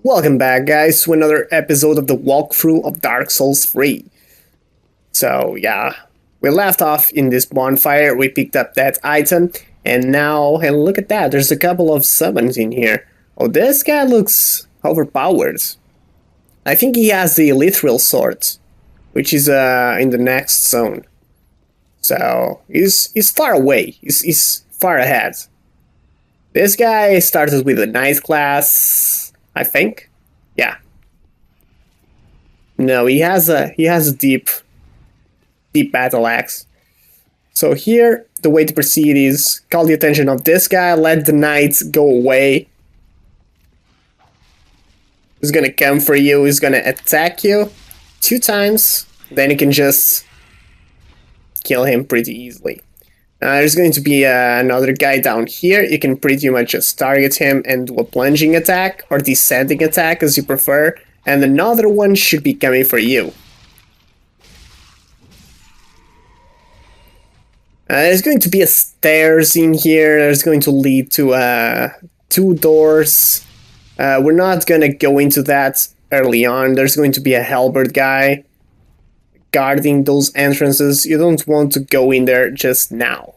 Welcome back, guys, to another episode of the walkthrough of Dark Souls 3. So, yeah, we left off in this bonfire, we picked up that item, and now, hey, look at that, there's a couple of summons in here. Oh, this guy looks overpowered. I think he has the Elithril sword, which is in the next zone. So, he's far away, he's far ahead. This guy started with a nice class, I think. Yeah. No, he has a deep battle axe. So here, the way to proceed is call the attention of this guy, let the knights go away. He's gonna come for you, he's gonna attack you 2 times, then you can just kill him pretty easily. There's going to be another guy down here. You can pretty much just target him and do a plunging attack, or descending attack as you prefer, and another one should be coming for you. There's going to be a stairs in here. There's going to lead to 2 doors. We're not going to go into that early on. There's going to be a halberd guy guarding those entrances. You don't want to go in there just now.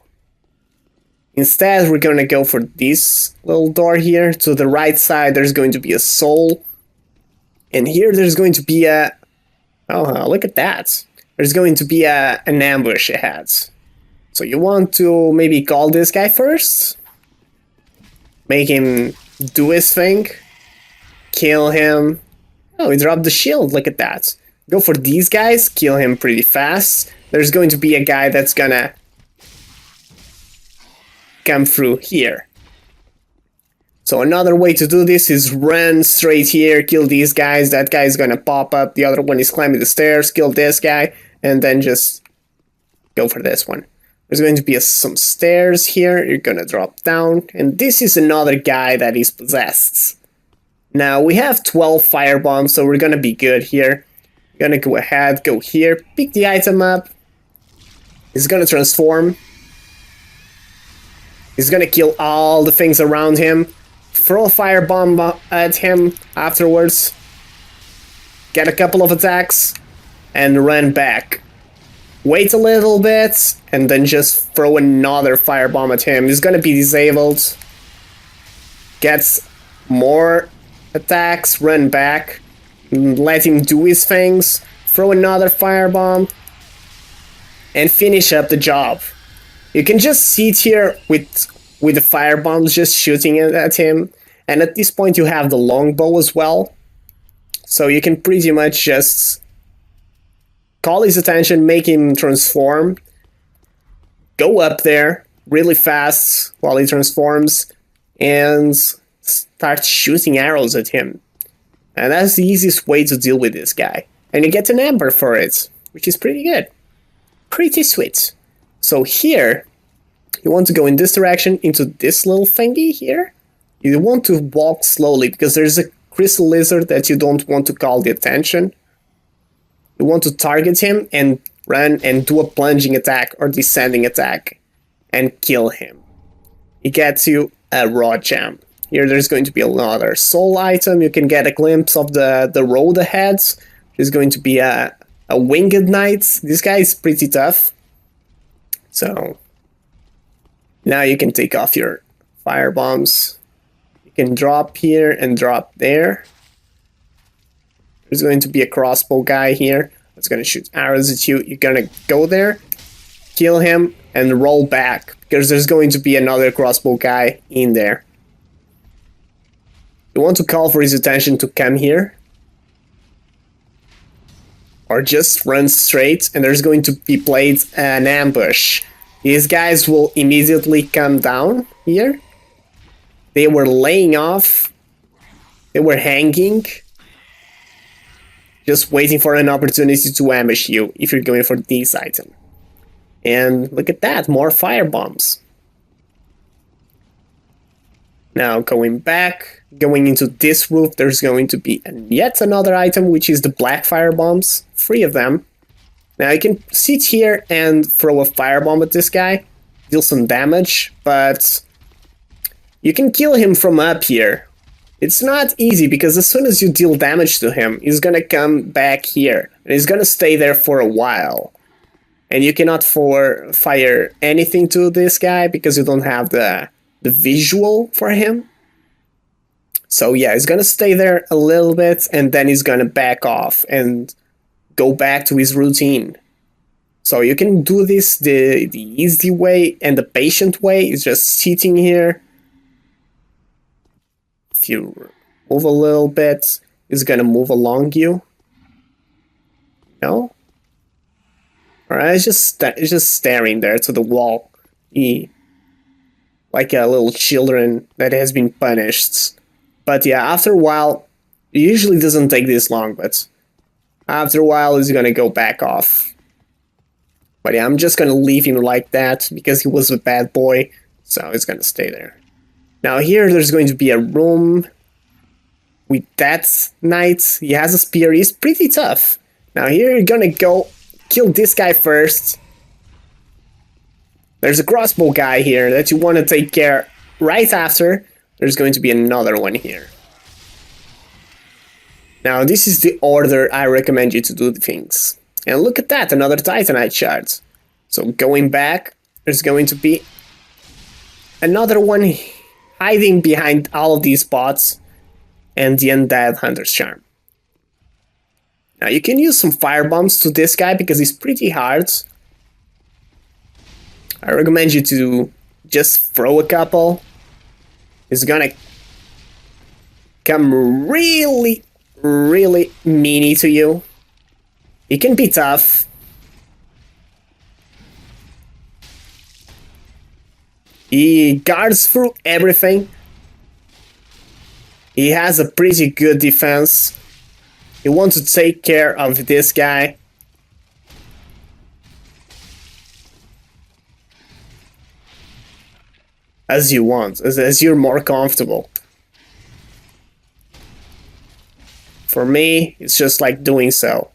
Instead, we're gonna go for this little door here. To the right side, there's going to be a soul. And here there's going to be a... Oh, look at that. There's going to be an ambush ahead. So you want to maybe call this guy first. Make him do his thing. Kill him. Oh, he dropped the shield, look at that. Go for these guys, kill him pretty fast. There's going to be a guy that's gonna come through here. So another way to do this is run straight here, kill these guys, that guy is gonna pop up, the other one is climbing the stairs, kill this guy, and then just go for this one. There's going to be some stairs here, you're gonna drop down, and this is another guy that is possessed. Now we have 12 firebombs, so we're gonna be good here. Gonna go ahead, go here, pick the item up. He's gonna transform. He's gonna kill all the things around him. Throw a firebomb at him afterwards. Get a couple of attacks. And run back. Wait a little bit, and then just throw another firebomb at him. He's gonna be disabled. Gets more attacks, run back. Let him do his things, throw another firebomb, and finish up the job. You can just sit here with the firebombs just shooting at him, and at this point you have the longbow as well, so you can pretty much just call his attention, make him transform, go up there really fast while he transforms, and start shooting arrows at him. And that's the easiest way to deal with this guy. And you get an amber for it, which is pretty good. Pretty sweet. So here, you want to go in this direction, into this little thingy here. You want to walk slowly, because there's a crystal lizard that you don't want to call the attention. You want to target him and run and do a plunging attack or descending attack. And kill him. He gets you a raw gem. Here there's going to be another soul item. You can get a glimpse of the road ahead. There's going to be a winged knight. This guy is pretty tough. So now you can take off your firebombs. You can drop here and drop there. There's going to be a crossbow guy here that's going to shoot arrows at you. You're going to go there, kill him, and roll back, because there's going to be another crossbow guy in there. You want to call for his attention to come here, or just run straight, and there's going to be played an ambush. These guys will immediately come down here. They were laying off, they were hanging, just waiting for an opportunity to ambush you if you're going for this item. And look at that, more firebombs. Now going back, going into this roof, there's going to be yet another item, which is the black firebombs, 3 of them. Now you can sit here and throw a firebomb at this guy, deal some damage, but you can kill him from up here It's not easy because as soon as you deal damage to him, he's gonna come back here and he's gonna stay there for a while. And you cannot fire anything to this guy because you don't have the visual for him. So yeah, he's gonna stay there a little bit and then he's gonna back off and go back to his routine. So you can do this the easy way, and the patient way is just sitting here. If you move a little bit, he's gonna move along you. No? Alright, it's just staring there to the wall. Like a little children that has been punished. But yeah, after a while, it usually doesn't take this long, but after a while he's gonna go back off. But yeah, I'm just gonna leave him like that because he was a bad boy, so he's gonna stay there. Now here there's going to be a room with that knight. He has a spear, he's pretty tough. Now here you're gonna go kill this guy first. There's a crossbow guy here that you want to take care right after. There's going to be another one here. Now this is the order I recommend you to do the things. And look at that, another Titanite shard. So going back, there's going to be another one hiding behind all of these spots, and the Undead Hunter's Charm. Now you can use some fire bombs to this guy because he's pretty hard. I recommend you to just throw a couple. He's gonna come really, really meany to you. He can be tough. He guards through everything. He has a pretty good defense. You want to take care of this guy. As you want, as you're more comfortable. For me, it's just like doing so.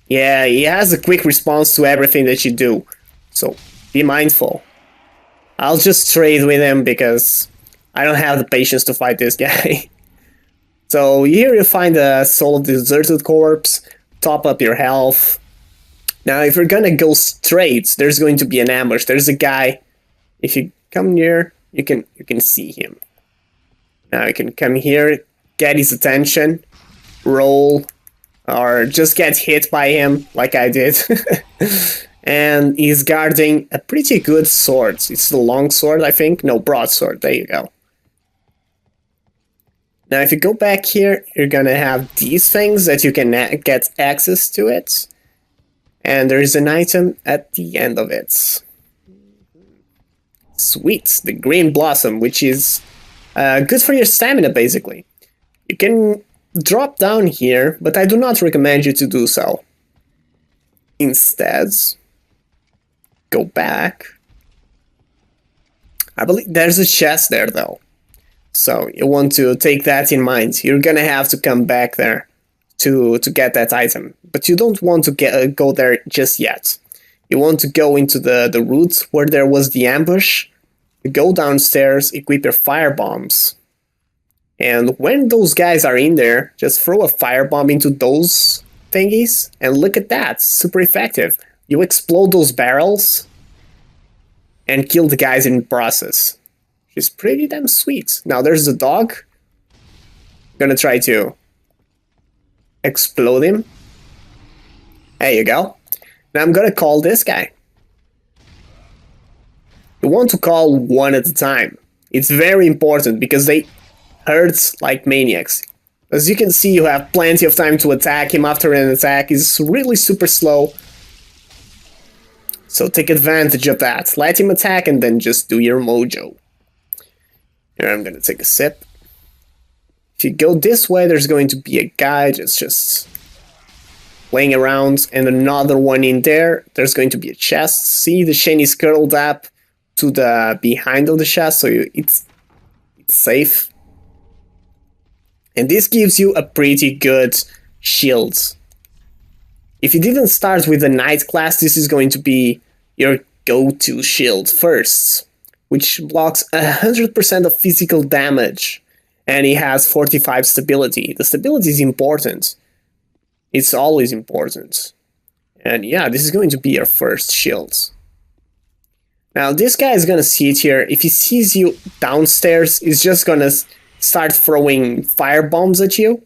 Yeah, he has a quick response to everything that you do, so be mindful. I'll just trade with him because I don't have the patience to fight this guy. So here you find a Soul of the Deserted Corpse, top up your health. Now if you're gonna go straight, there's going to be an ambush. There's a guy, if you come near, you can see him. Now you can come here, get his attention, roll, or just get hit by him like I did. And he's guarding a pretty good sword. It's the long sword, I think. No, broadsword. There you go. Now if you go back here, you're gonna have these things that you can get access to it. And there is an item at the end of it. Sweet, the green blossom, which is good for your stamina, basically. You can drop down here, but I do not recommend you to do so. Instead, go back. I believe there's a chest there, though. So you want to take that in mind. You're gonna have to come back there to get that item. But you don't want to go there just yet. You want to go into the route where there was the ambush. Go downstairs, equip your fire bombs. And when those guys are in there, just throw a firebomb into those thingies, and look at that, super effective. You explode those barrels and kill the guys in the process. It's pretty damn sweet. Now there's the dog. Gonna try to explode him. There you go. Now I'm gonna call this guy. You want to call one at a time. It's very important because they hurt like maniacs. As you can see, you have plenty of time to attack him after an attack. He's really super slow. So take advantage of that. Let him attack and then just do your mojo. Here I'm gonna take a sip. If you go this way, there's going to be a guy just laying around, and another one in there. There's going to be a chest. See, the chain is curled up to the behind of the chest, so it's safe. And this gives you a pretty good shield. If you didn't start with the Knight class, this is going to be your go-to shield first. which blocks 100% of physical damage, and he has 45 stability. The stability is important. It's always important. And yeah, this is going to be your first shield. Now this guy is gonna sit here. If he sees you downstairs, he's just gonna start throwing fire bombs at you,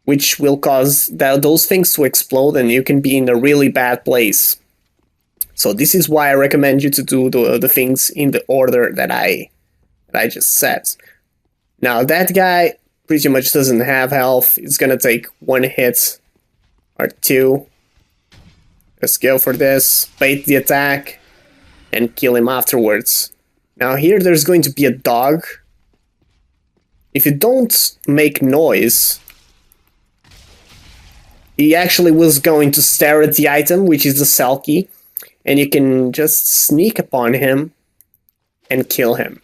which will cause those things to explode, and you can be in a really bad place. So this is why I recommend you to do the things in the order that I just said. Now that guy pretty much doesn't have health. It's gonna take one hit or two. Let's go for this, bait the attack, and kill him afterwards. Now here there's going to be a dog. If you don't make noise, he actually was going to stare at the item, which is the cell key, and you can just sneak upon him and kill him.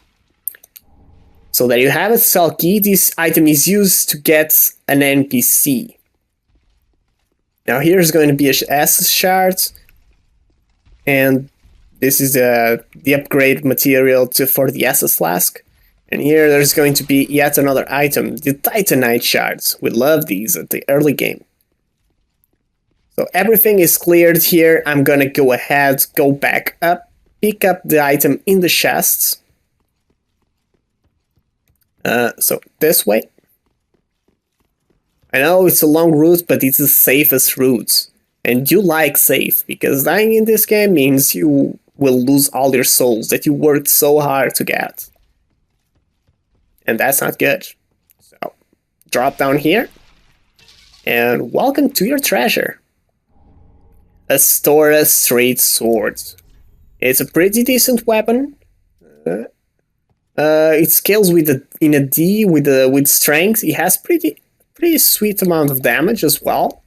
So there you have it, cell key. This item is used to get an NPC. Now here's going to be a S shard, and this is the upgrade material for the SS flask. And here there's going to be yet another item, the Titanite shards. We love these at the early game. So everything is cleared here. I'm gonna go ahead, go back up, pick up the item in the chests. So this way. I know it's a long route, but it's the safest route. And you like safe, because dying in this game means you will lose all your souls that you worked so hard to get. And that's not good. So, drop down here. And welcome to your treasure. A Stora Straight Sword. It's a pretty decent weapon. It scales in a D with strength. It has pretty sweet amount of damage as well.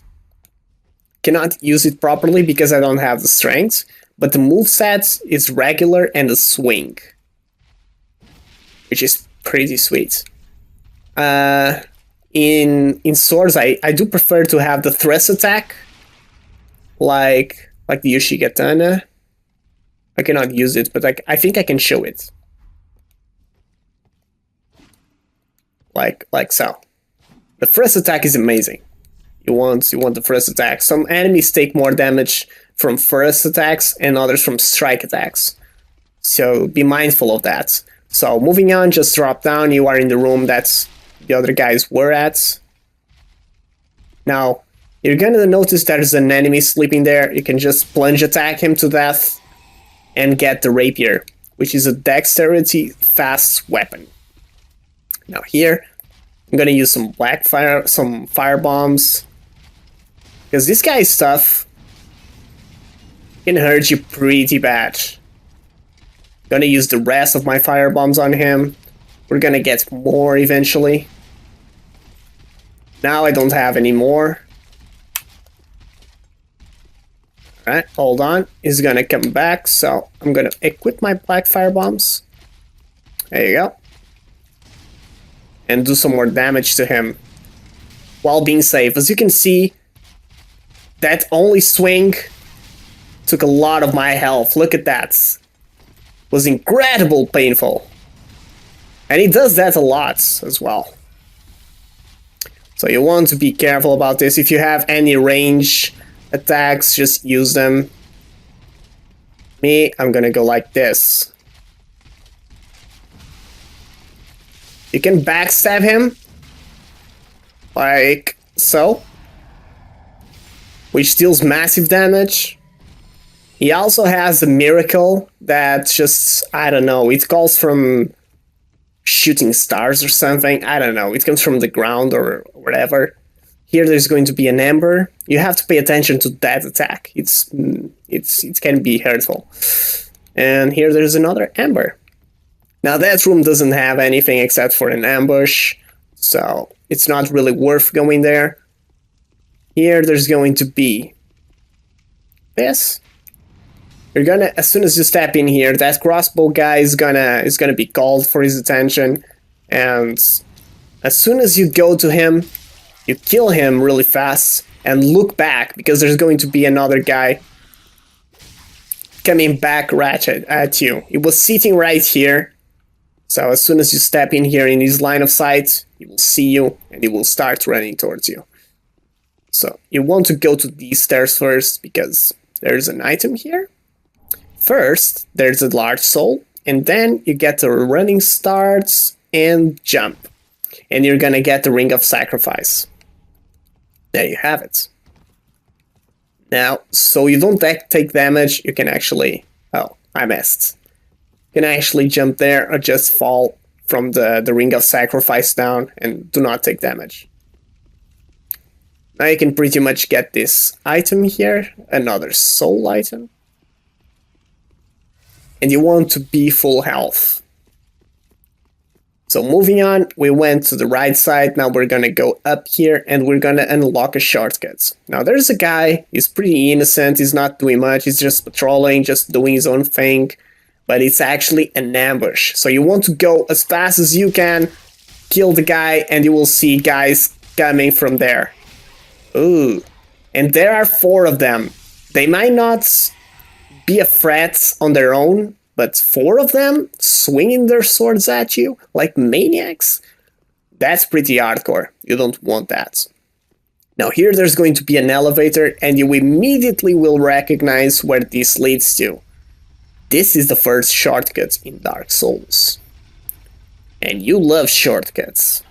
Cannot use it properly because I don't have the strength, but the moveset is regular and a swing, which is pretty sweet. In swords, I do prefer to have the thrust attack, like the Yoshigatana. I cannot use it, but I think I can show it. Like so. The thrust attack is amazing. You want the thrust attack. Some enemies take more damage from thrust attacks and others from strike attacks. So be mindful of that. So moving on, just drop down. You are in the room that the other guys were at. Now, you're gonna notice there's an enemy sleeping there. You can just plunge attack him to death and get the rapier, which is a dexterity fast weapon. Now here, I'm gonna use some some fire bombs, because this guy's tough. Can hurt you pretty bad. Gonna use the rest of my fire bombs on him. We're gonna get more eventually. Now I don't have any more. Alright, hold on. He's gonna come back, so I'm gonna equip my black fire bombs. There you go. And do some more damage to him while being safe. As you can see, that only swing took a lot of my health. Look at that. It was incredible painful. And he does that a lot as well. So you want to be careful about this. If you have any range attacks, just use them. Me, I'm gonna go like this. You can backstab him, like so, which deals massive damage. He also has a miracle that just, I don't know, it calls from shooting stars or something. I don't know, it comes from the ground or whatever. Here there's going to be an ember. You have to pay attention to that attack. It can be hurtful. And here there's another ember. Now that room doesn't have anything except for an ambush, so it's not really worth going there. Here there's going to be this. You're gonna, as soon as you step in here, that crossbow guy is gonna be called for his attention, and as soon as you go to him, you kill him really fast and look back, because there's going to be another guy coming back ratchet at you. It was sitting right here. So as soon as you step in here in his line of sight, he will see you and he will start running towards you. So you want to go to these stairs first because there's an item here. First, there's a large soul, and then you get the running starts and jump. And you're gonna get the ring of sacrifice. There you have it. Now, so you don't take damage, you can actually... Oh, I missed. You can actually jump there or just fall from the ring of sacrifice down and do not take damage. Now you can pretty much get this item here, another soul item. And you want to be full health. So moving on, we went to the right side, now we're gonna go up here and we're gonna unlock a shortcut. Now there's a guy, he's pretty innocent, he's not doing much, he's just patrolling, just doing his own thing. But it's actually an ambush. So you want to go as fast as you can, kill the guy, and you will see guys coming from there. Ooh, and there are 4 of them. They might not be a threat on their own, but 4 of them swinging their swords at you like maniacs? That's pretty hardcore. You don't want that. Now here there's going to be an elevator and you immediately will recognize where this leads to. This is the first shortcut in Dark Souls. And you love shortcuts.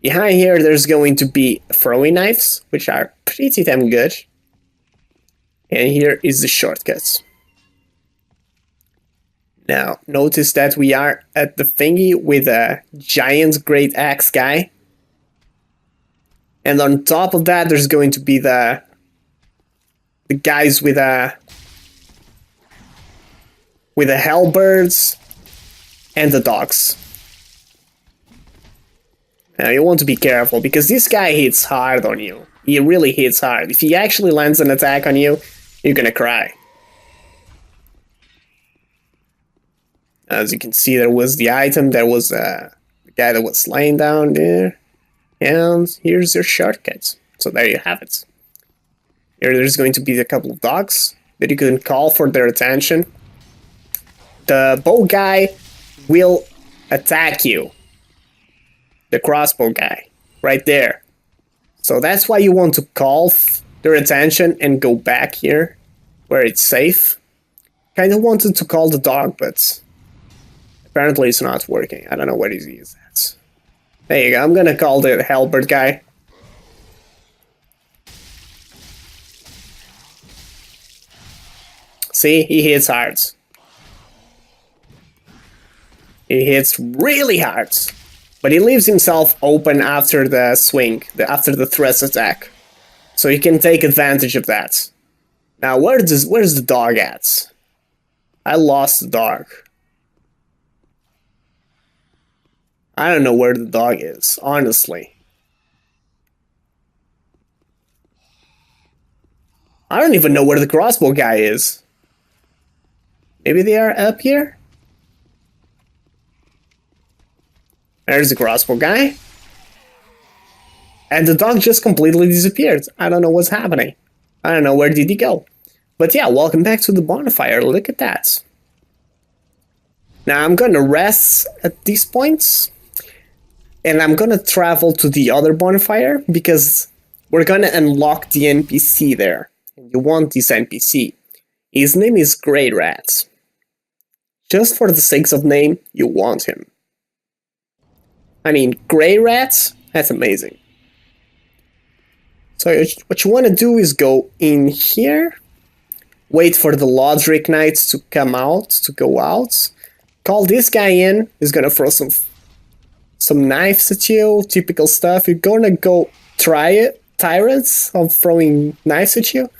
Behind here there's going to be throwing knives, which are pretty damn good. And here is the shortcut. Now, notice that we are at the thingy with a giant great axe guy. And on top of that, there's going to be the guys with the halberds and the dogs. Now, you want to be careful, because this guy hits hard on you. He really hits hard. If he actually lands an attack on you, you're gonna cry. As you can see, there was the item, there was the guy that was laying down there, and here's your shortcut. So there you have it. Here there's going to be a couple of dogs that you can call for their attention. The bow guy will attack you. The crossbow guy, right there. So that's why you want to call their attention and go back here, where it's safe. Kinda wanted to call the dog, but apparently it's not working. I don't know what he is at. There you go, I'm gonna call the halberd guy. See, he hits hard. He hits really hard. But he leaves himself open after the swing, after the thrust attack. So you can take advantage of that. Now, where's the dog at? I lost the dog. I don't know where the dog is, honestly. I don't even know where the crossbow guy is. Maybe they are up here? There's the crossbow guy. And the dog just completely disappeared. I don't know what's happening. I don't know where did he go. But yeah, welcome back to the bonfire. Look at that. Now I'm gonna rest at these points. And I'm gonna travel to the other bonfire because we're gonna unlock the NPC there. And you want this NPC. His name is Grey Rat. Just for the sake of name, you want him. I mean, Grey Rat? That's amazing. So what you want to do is go in here, wait for the Lothric Knights to come out, to go out, call this guy in, he's gonna throw some knives at you, typical stuff. You're gonna go try it, tyrants of throwing knives at you,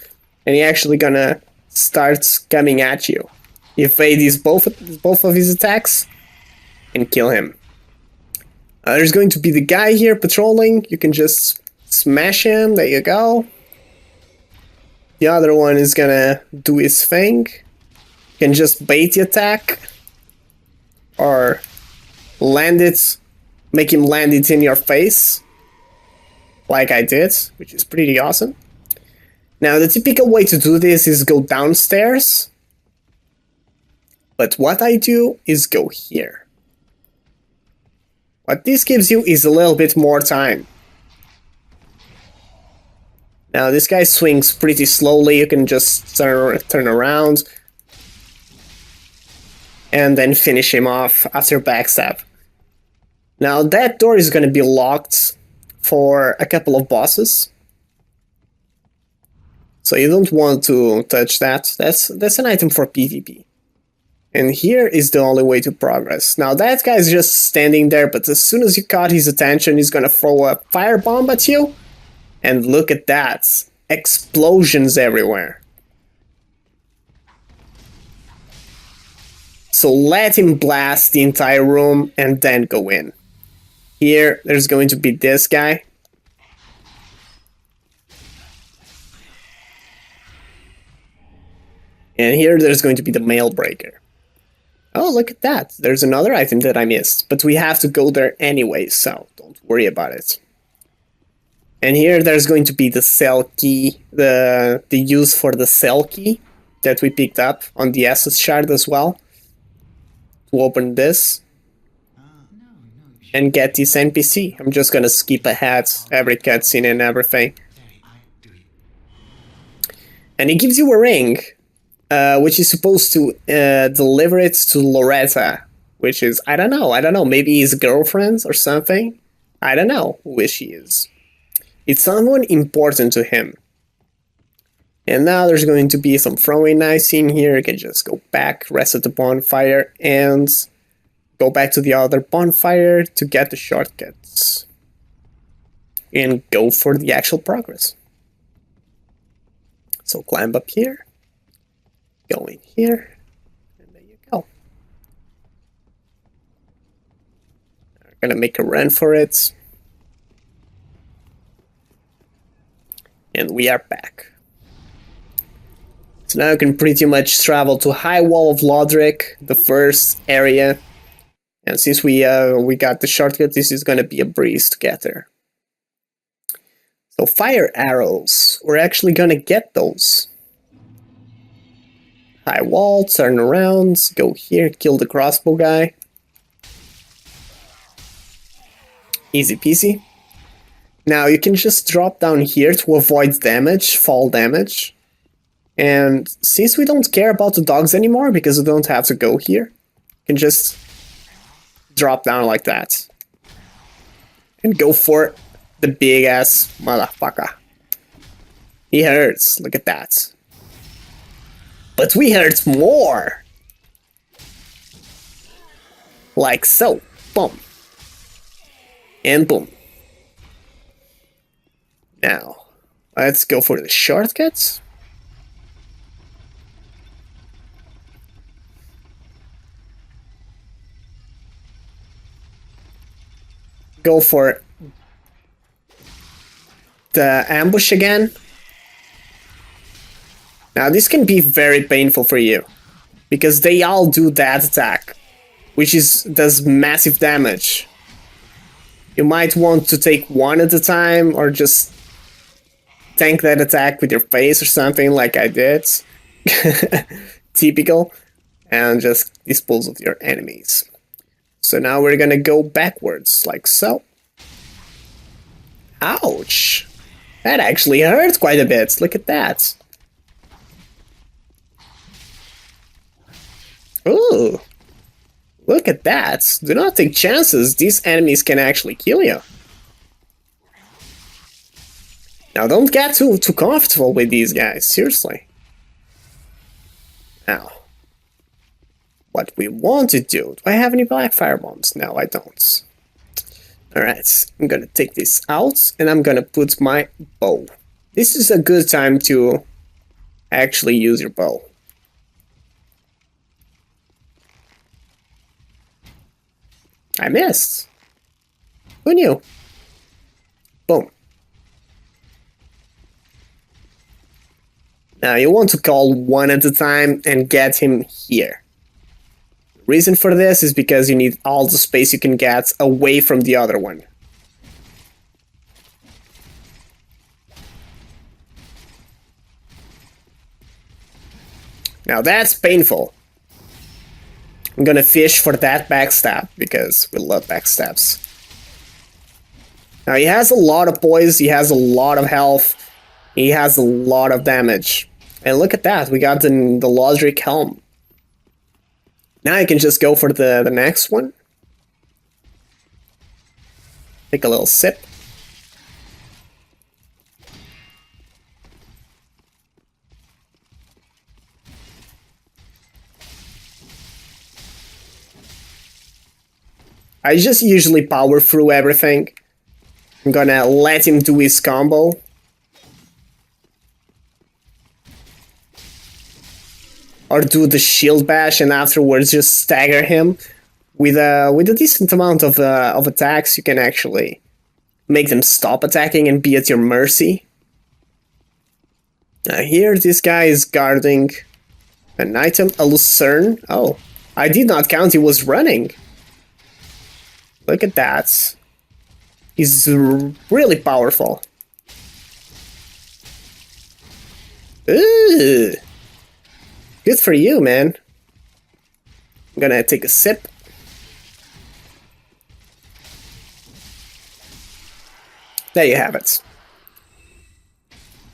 and he's actually gonna start coming at you. Evade both of his attacks and kill him. There's going to be the guy here patrolling. You can just smash him. There you go. The other one is gonna do his thing. You can just bait the attack or land it, make him land it in your face, like I did, which is pretty awesome. Now, the typical way to do this is go downstairs But what I do is go here. What this gives you is a little bit more time. Now this guy swings pretty slowly, you can just turn around and then finish him off after backstab. Now that door is going to be locked for a couple of bosses. So you don't want to touch that. That's an item for PvP. And here is the only way to progress. Now that guy's just standing there, but as soon as you caught his attention, he's gonna throw a firebomb at you. And look at that. Explosions everywhere. So let him blast the entire room and then go in. Here, there's going to be this guy. And here, there's going to be the mail breaker. Oh, look at that. There's another item that I missed. But we have to go there anyway, so don't worry about it. And here, there's going to be the cell key, the use for the cell key that we picked up on the Essus shard as well. To open this and get this NPC. I'm just gonna skip ahead every cutscene and everything. And it gives you a ring, which is supposed to deliver it to Loretta, which is, I don't know, maybe his girlfriend or something. I don't know who she is. It's someone important to him. And now there's going to be some throwing knives in here. You can just go back, rest at the bonfire, and go back to the other bonfire to get the shortcuts. And go for the actual progress. So climb up here, go in here, and there you go. I'm gonna make a run for it. And we are back. So now you can pretty much travel to High Wall of Lothric, the first area. And since we got the shortcut, this is going to be a breeze to get there. So fire arrows, we're actually going to get those. High wall, turn around, go here, kill the crossbow guy. Easy peasy. Now you can just drop down here to avoid damage, fall damage. And since we don't care about the dogs anymore, because we don't have to go here, you can just drop down like that. And go for the big ass motherfucker. He hurts, look at that. But we hurt more! Like so. Boom. And boom. Now, let's go for the shortcuts. Go for the ambush again. Now this can be very painful for you, because they all do that attack, which does massive damage. You might want to take one at a time, or just tank that attack with your face or something like I did. Typical. And just dispose of your enemies. So now we're gonna go backwards, like so. Ouch! That actually hurt quite a bit, look at that. Ooh! Look at that! Do not take chances, these enemies can actually kill you. Now don't get too comfortable with these guys, seriously. Now, what we want to do I have any black fire bombs? No, I don't. Alright, I'm gonna take this out and I'm gonna put my bow. This is a good time to actually use your bow. I missed. Who knew? Boom. Now you want to call one at a time and get him here. Reason for this is because you need all the space you can get away from the other one. Now that's painful. I'm gonna fish for that backstab, because we love backstabs. Now he has a lot of poise, he has a lot of health, he has a lot of damage. And look at that, we got the Lothric helm. Now I can just go for the next one. Take a little sip. I just usually power through everything. I'm gonna let him do his combo. Or do the shield bash and afterwards just stagger him. With a decent amount of attacks, you can actually make them stop attacking and be at your mercy. Here, this guy is guarding an item, a lucerne. Oh, I did not count he was running. Look at that. He's really powerful. Ooh. Good for you, man. I'm gonna take a sip. There you have it.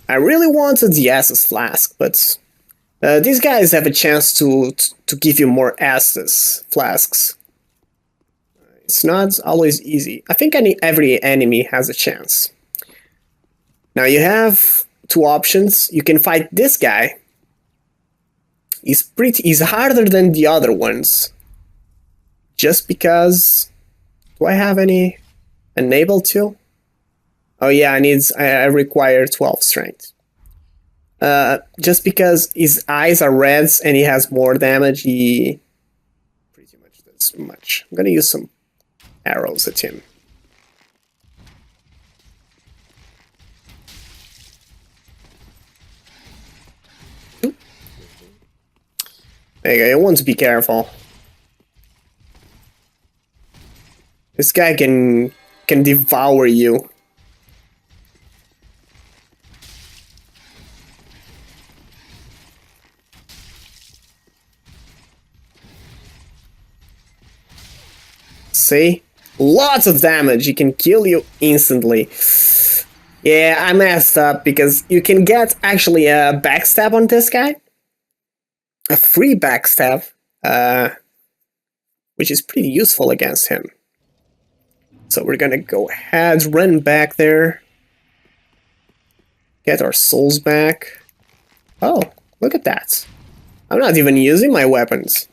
I really wanted the Estus flask, but these guys have a chance to give you more Estus flasks. It's not always easy. I think every enemy has a chance. Now you have two options. You can fight this guy. He's harder than the other ones. Just because... Do I have any enabled to? Oh yeah, I require 12 strength. Just because his eyes are reds and he has more damage, he pretty much does much. I'm gonna use some arrows at him. There you go, you want to be careful. This guy can devour you. See? Lots of damage, he can kill you instantly. Yeah, I messed up because you can get actually a backstab on this guy. A free backstab, which is pretty useful against him. So we're gonna go ahead, run back there. Get our souls back. Oh, look at that. I'm not even using my weapons.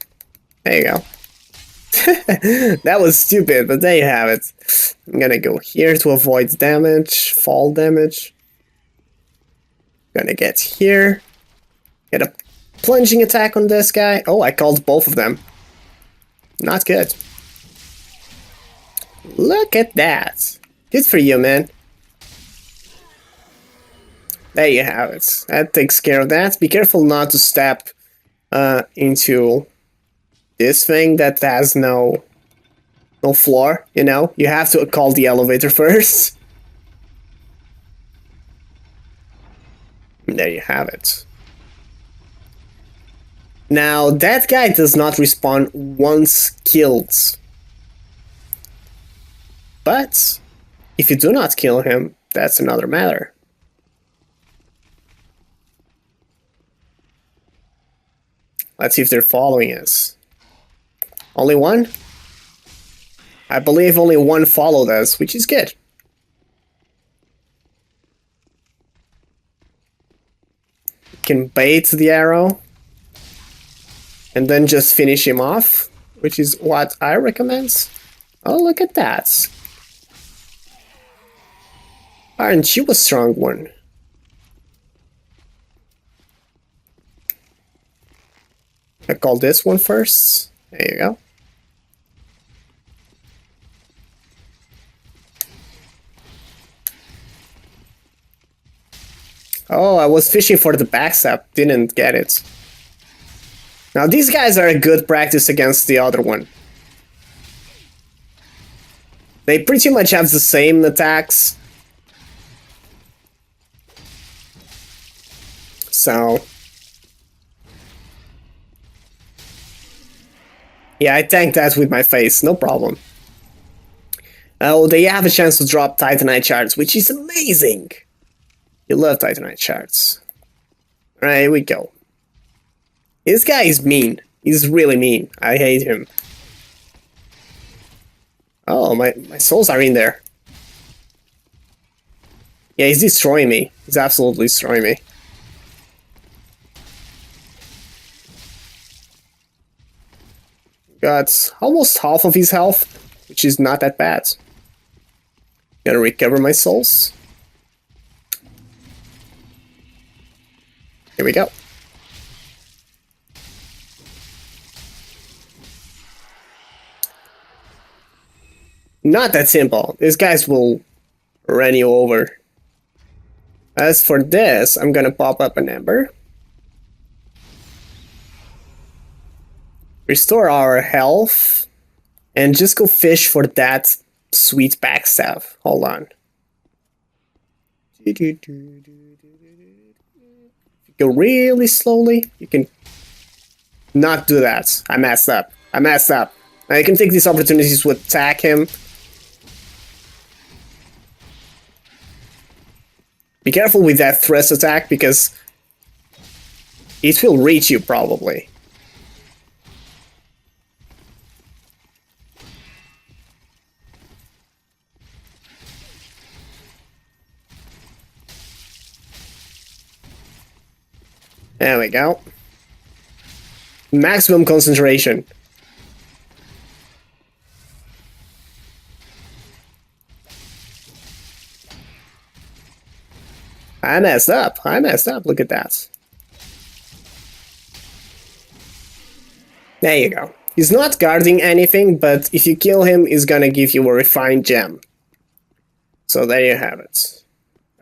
There you go. That was stupid, but there you have it. I'm gonna go here to avoid damage, fall damage. Gonna get here. Get a plunging attack on this guy. Oh, I called both of them. Not good. Look at that. Good for you, man. There you have it. That takes care of that. Be careful not to step into this thing that has no floor, you know? You have to call the elevator first. And there you have it. Now, that guy does not respawn once killed. But, if you do not kill him, that's another matter. Let's see if they're following us. Only one? I believe only one followed us, which is good. You can bait the arrow. And then just finish him off, which is what I recommend. Oh, look at that. Aren't you a strong one? I call this one first. There you go. Oh, I was fishing for the backstab, didn't get it. Now these guys are a good practice against the other one. They pretty much have the same attacks. So... Yeah, I tanked that with my face, no problem. Oh, they have a chance to drop Titanite shards, which is amazing. You love Titanite shards. Alright, here we go. This guy is mean. He's really mean. I hate him. Oh, my souls are in there. Yeah, he's destroying me. He's absolutely destroying me. Got almost half of his health, which is not that bad. Gonna recover my souls. Here we go. Not that simple. These guys will run you over. As for this, I'm gonna pop up an ember. Restore our health. And just go fish for that sweet backstab. Hold on. Go really slowly. You can not do that. I messed up. I messed up. Now you can take these opportunities to attack him. Be careful with that thrust attack because it will reach you probably. There we go. Maximum concentration. I messed up. I messed up. Look at that. There you go. He's not guarding anything, but if you kill him, he's gonna give you a refined gem. So there you have it.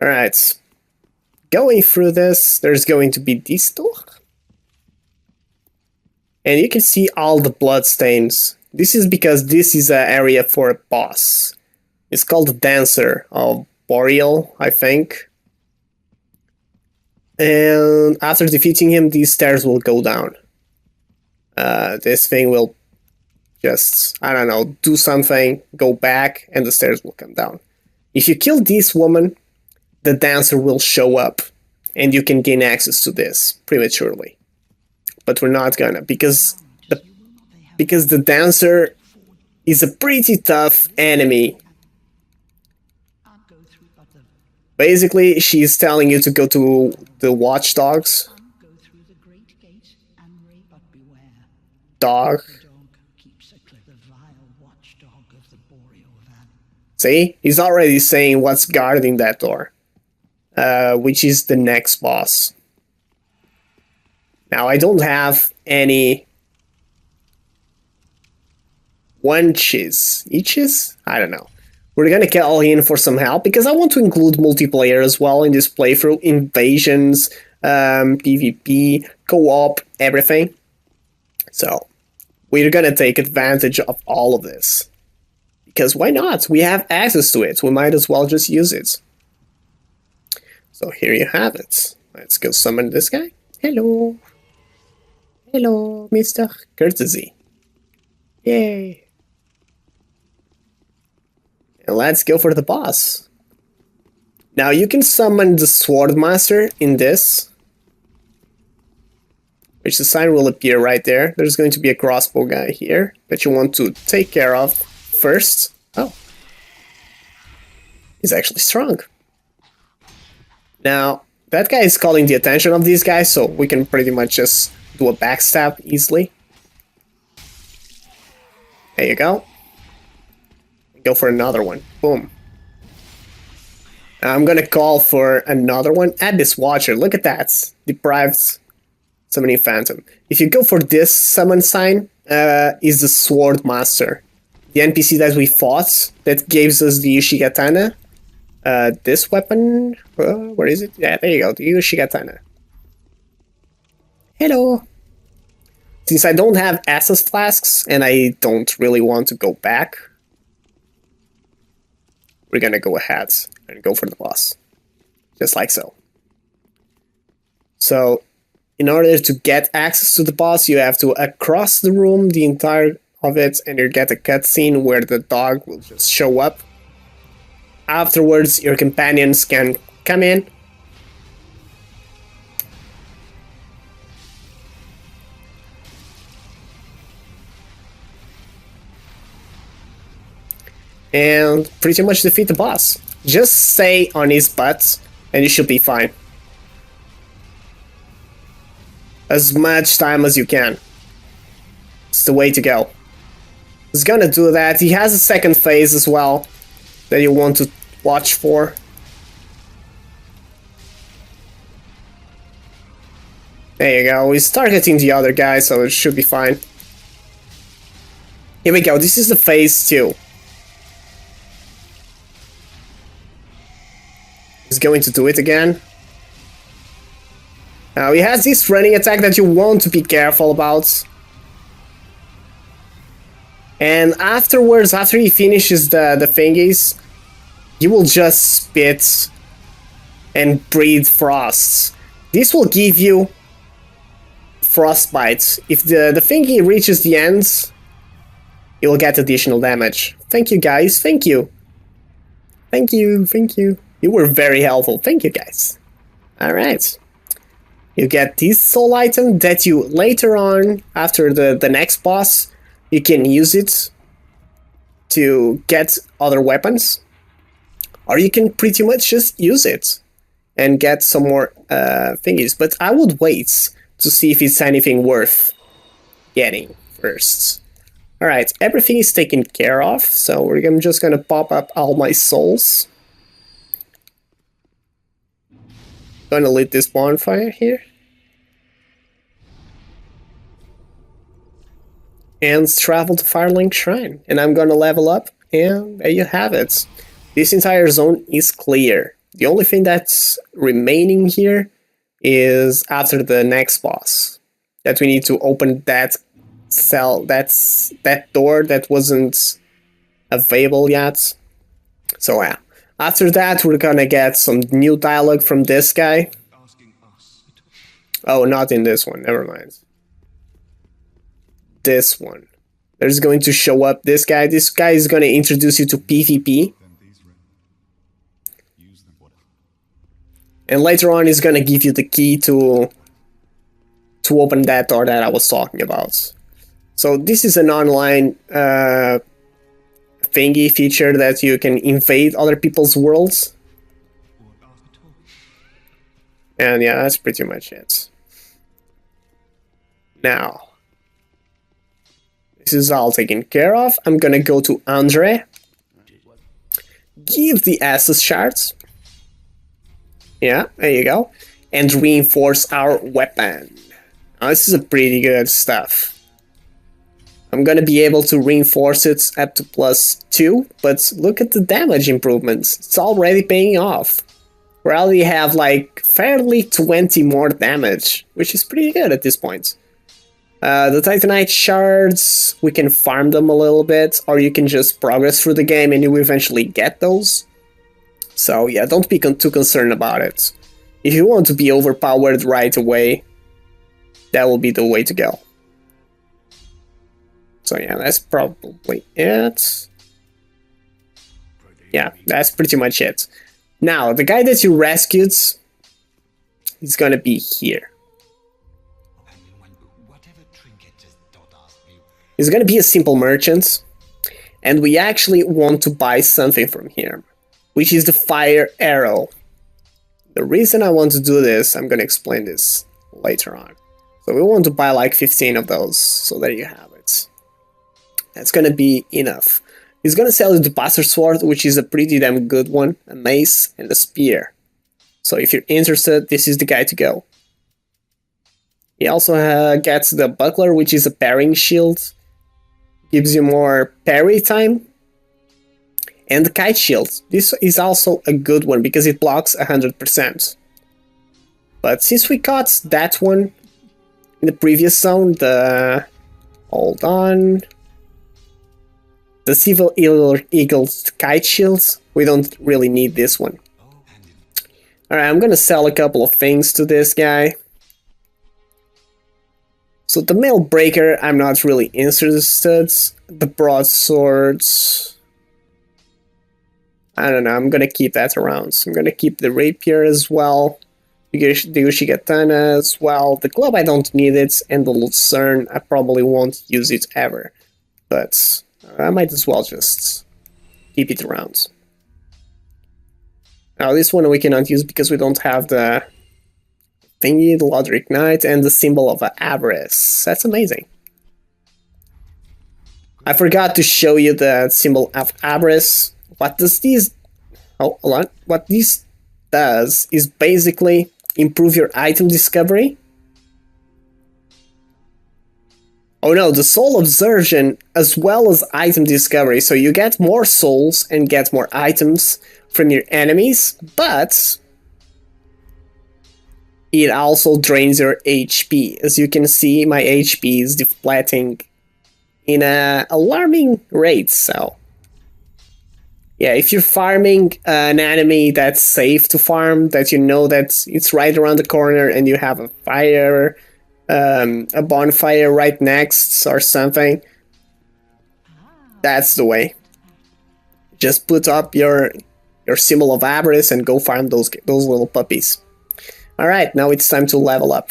Alright. Going through this, there's going to be this door. And you can see all the blood stains. This is because this is an area for a boss. It's called the Dancer of Boreal, I think. And after defeating him, these stairs will go down. This thing will just, I don't know, do something, go back, and the stairs will come down. If you kill this woman, the Dancer will show up, and you can gain access to this prematurely. But we're not gonna, because the Dancer is a pretty tough enemy. Basically, she's telling you to go to the watchdogs. Dog. See? He's already saying what's guarding that door. Which is the next boss. Now, I don't have any Eaches? I don't know. We're gonna call in for some help because I want to include multiplayer as well in this playthrough. Invasions, PvP, co-op, everything. So, we're gonna take advantage of all of this. Because why not? We have access to it. We might as well just use it. So here you have it. Let's go summon this guy. Hello. Hello, Mr. Courtesy. Yay. And let's go for the boss. Now you can summon the Swordmaster in this. Which the sign will appear right there. There's going to be a crossbow guy here that you want to take care of first. Oh. He's actually strong. Now, that guy is calling the attention of these guys, so we can pretty much just do a backstab easily. There you go. Go for another one. Boom. I'm gonna call for another one. Add this Watcher. Look at that. Deprived Summoning Phantom. If you go for this summon sign, is the Sword Master. The NPC that we fought that gives us the Yoshigatana. This weapon. Where is it? Yeah, there you go. The Yoshigatana. Hello. Since I don't have Estus Flasks and I don't really want to go back, we're gonna go ahead and go for the boss. Just like so. So, in order to get access to the boss, you have to across the room, the entire of it, and you get a cutscene where the dog will just show up. Afterwards, your companions can come in. And pretty much defeat the boss. Just stay on his butt and you should be fine. As much time as you can. It's the way to go. He's gonna do that. He has a second phase as well that you want to watch for. There you go. He's targeting the other guy, so it should be fine. Here we go. This is the phase 2. He's going to do it again. Now he has this running attack that you want to be careful about. And afterwards, after he finishes the thingies, he will just spit and breathe frosts. This will give you frostbite. If the thingy reaches the end, you will get additional damage. Thank you guys, thank you. Thank you, thank you. You were very helpful. Thank you, guys. Alright. You get this soul item that you later on, after the next boss, you can use it to get other weapons. Or you can pretty much just use it and get some more thingies. But I would wait to see if it's anything worth getting first. Alright, everything is taken care of. So I'm just gonna pop up all my souls. Gonna lit this bonfire here. And travel to Firelink Shrine. And I'm gonna level up, and there you have it. This entire zone is clear. The only thing that's remaining here is after the next boss. That we need to open that cell, that door that wasn't available yet. So yeah. After that, we're gonna get some new dialogue from this guy. Oh, not in this one, never mind. This one. There's going to show up this guy. This guy is gonna introduce you to PvP. And later on, he's gonna give you the key to open that door that I was talking about. So this is an online thingy feature that you can invade other people's worlds. And yeah, that's pretty much it. Now, this is all taken care of. I'm gonna go to Andre. Give the Estus shards. Yeah, there you go. And reinforce our weapon. Now, this is a pretty good stuff. I'm gonna be able to reinforce it up to +2, but look at the damage improvements. It's already paying off. We already have like fairly 20 more damage, which is pretty good at this point. The Titanite shards, we can farm them a little bit, or you can just progress through the game and you eventually get those. So yeah, don't be too concerned about it. If you want to be overpowered right away, that will be the way to go. So yeah, that's probably it. Yeah, that's pretty much it. Now, the guy that you rescued is gonna be here. He's gonna be a simple merchant, and we actually want to buy something from him, which is the fire arrow. The reason I want to do this, I'm gonna explain this later on. So we want to buy like 15 of those, so there you have it. That's gonna be enough. He's gonna sell you the Bastard Sword, which is a pretty damn good one, a mace, and a spear. So if you're interested, this is the guy to go. He also gets the Buckler, which is a parrying shield. Gives you more parry time. And the Kite Shield. This is also a good one, because it blocks 100%. But since we got that one in the previous zone, hold on. The Civil Eagle's Kite Shields, we don't really need this one. Alright, I'm gonna sell a couple of things to this guy. So the mail breaker, I'm not really interested. The broadswords, I don't know, I'm gonna keep that around. So I'm gonna keep the rapier as well. The Yoshigatana as well. The club, I don't need it, and the Lucerne, I probably won't use it ever. But I might as well just keep it around. Now this one we cannot use because we don't have the thingy, the Lothric Knight, and the symbol of avarice. That's amazing. I forgot to show you the symbol of avarice. What does these... Oh, hold on. What this does is basically improve your item discovery. Oh no, the soul absorption as well as item discovery. So you get more souls and get more items from your enemies, but it also drains your HP. As you can see, my HP is depleting in an alarming rate, so... Yeah, if you're farming an enemy that's safe to farm, that you know that it's right around the corner and you have a fire, a bonfire right next or something, that's the way. Just put up your symbol of avarice and go farm those little puppies. Alright, now it's time to level up.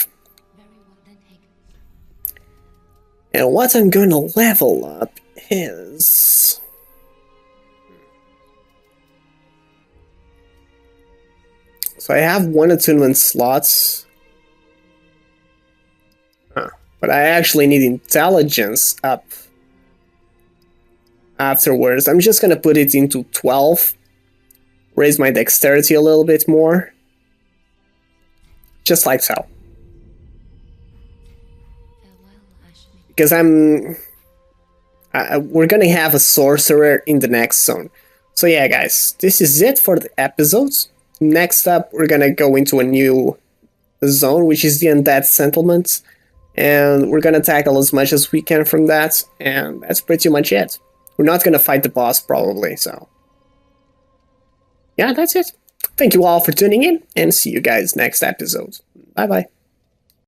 And what I'm gonna level up is... So I have 1 attunement slots. But I actually need intelligence up afterwards. I'm just gonna put it into 12. Raise my dexterity a little bit more. Just like so. Because we're gonna have a sorcerer in the next zone. So yeah, guys, this is it for the episodes. Next up, we're gonna go into a new zone, which is the Undead Settlement, and we're gonna tackle as much as we can from that, and that's pretty much it. We're not gonna fight the boss, probably, so... Yeah, that's it. Thank you all for tuning in, and see you guys next episode. Bye-bye.